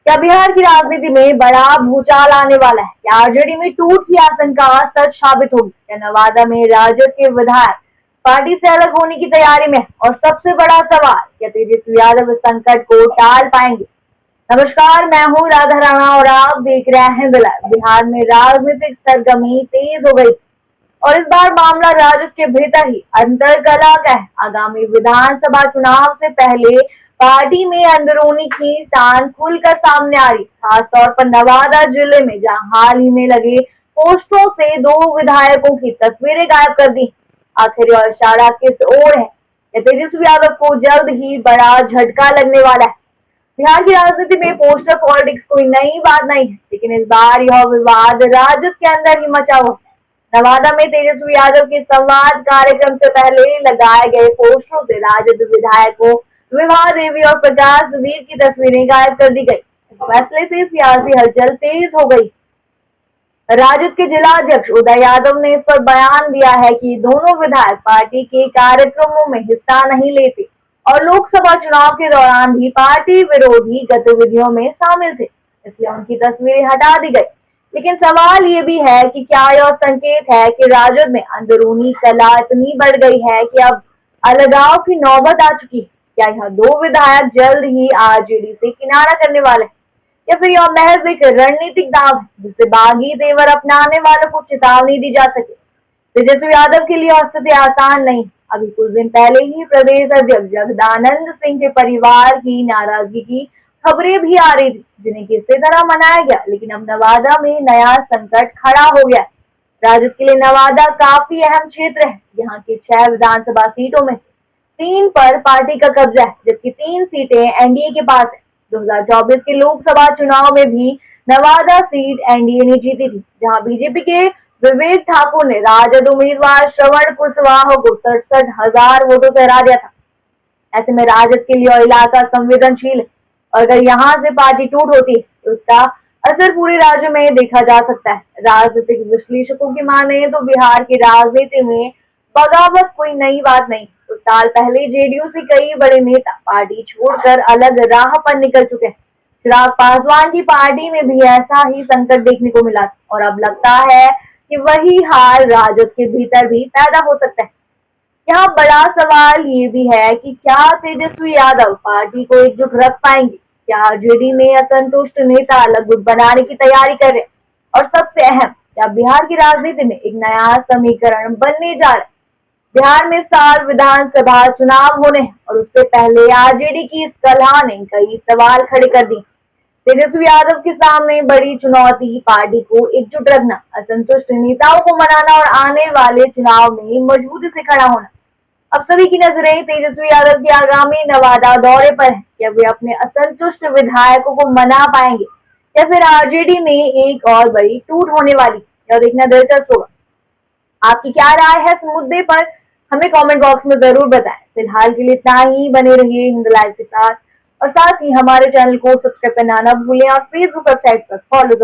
क्या बिहार की राजनीति में बड़ा भूचाल आने वाला है? क्या आरजेडी में टूट की आशंका सच साबित होगी? क्या नवादा में राजद के विधायक पार्टी से अलग होने की तैयारी में? और सबसे बड़ा सवाल, क्या तेजस्वी यादव इस संकट को टाल पाएंगे? नमस्कार, मैं हूँ राधा राणा और आप देख रहे हैं बिहार में राजनीतिक सरगर्मी तेज हो गई और इस बार मामला राजद के भीतर ही अंतर्कलह का है। आगामी विधानसभा चुनाव से पहले पार्टी में अंदरूनी खींचतान खुलकर सामने आ रही, खासतौर पर नवादा जिले में, जहां हाल ही में लगे पोस्टरों से दो विधायकों की तस्वीरें गायब कर दी। आखिर यह इशारा किस ओर है? तेजस्वी यादव को जल्द ही बड़ा झटका लगने वाला है। बिहार की राजनीति में पोस्टर पॉलिटिक्स कोई नई बात नहीं है, लेकिन इस बार यह विवाद राजद के अंदर ही मचा हुआ। नवादा में तेजस्वी यादव के संवाद कार्यक्रम से पहले लगाए गए पोस्टरों से राजद विधायकों विभा देवी और प्रकाश वीर की तस्वीरें गायब कर दी गई। इस फैसले से सियासी हलचल तेज हो गई। राजद के जिला अध्यक्ष उदय यादव ने इस पर बयान दिया है कि दोनों विधायक पार्टी के कार्यक्रमों में हिस्सा नहीं लेते और लोकसभा चुनाव के दौरान भी पार्टी विरोधी गतिविधियों में शामिल थे, इसलिए उनकी तस्वीरें हटा दी गई। लेकिन सवाल ये भी है कि क्या यह संकेत है कि राजद में अंदरूनी कलह इतनी बढ़ गई है कि अब अलगाव की नौबत आ चुकी है? क्या यह दो विधायक जल्द ही आरजेडी से किनारा करने वाले हैं, या फिर यह महज एक रणनीतिक दांव है जिससे बागी तेवर अपनाने वालों को चेतावनी दी जा सके? तेजस्वी यादव के लिए स्थिति आसान नहीं। अभी कुछ दिन पहले ही प्रदेश अध्यक्ष जगदानंद सिंह के परिवार की नाराजगी की खबरें भी आ रही थी, जिन्हें किसी तरह मनाया गया, लेकिन अब नवादा में नया संकट खड़ा हो गया। राजद के लिए नवादा काफी अहम क्षेत्र है। यहाँ की 6 विधानसभा सीटों में 3 पर पार्टी का कब्जा है, जबकि 3 सीटें एनडीए के पास है। 2024 के लोकसभा चुनाव में भी नवादा सीट एनडीए ने जीती थी, जहां बीजेपी के विवेक ठाकुर ने राजद उम्मीदवार श्रवण कुशवाहा को 67,000 वोटों से हरा दिया था। ऐसे में राजद के लिए इलाका संवेदनशील है और अगर यहाँ से पार्टी टूट होती है तो उसका असर पूरे राज्य में देखा जा सकता है। राजनीतिक विश्लेषकों की माने तो बिहार की राजनीति में बगावत कोई नई बात नहीं। कुछ साल पहले जेडीयू से कई बड़े नेता पार्टी छोड़कर अलग राह पर निकल चुके हैं। चिराग पासवान की पार्टी में भी ऐसा ही संकट देखने को मिला और अब लगता है कि वही हाल राजद के भीतर भी पैदा हो सकता है। यहाँ बड़ा सवाल ये भी है कि क्या तेजस्वी यादव पार्टी को एकजुट रख पाएंगे? क्या आरजेडी में असंतुष्ट नेता अलग गुट बनाने की तैयारी कर रहे हैं? और सबसे अहम, क्या बिहार की राजनीति में एक नया समीकरण बनने जा रहा है? बिहार में 7 विधानसभा चुनाव होने हैं और उससे पहले आरजेडी की इस कलह ने कई सवाल खड़े कर दिए। तेजस्वी यादव के सामने बड़ी चुनौती पार्टी को एकजुट रखना, असंतुष्ट नेताओं को मनाना और आने वाले चुनाव में मजबूती से खड़ा होना। अब सभी की नजरें तेजस्वी यादव के आगामी नवादा दौरे पर है। क्या वे अपने असंतुष्ट विधायकों को मना पाएंगे या फिर आरजेडी में एक और बड़ी टूट होने वाली? यह देखना दिलचस्प होगा। आपकी क्या राय है इस मुद्दे पर? हमें कमेंट बॉक्स में जरूर बताएं। फिलहाल के लिए इतना ही। बने रहिए हिंद लाइव के साथ और साथ ही हमारे चैनल को सब्सक्राइब करना ना भूलें और फेसबुक वेबसाइट पर फॉलो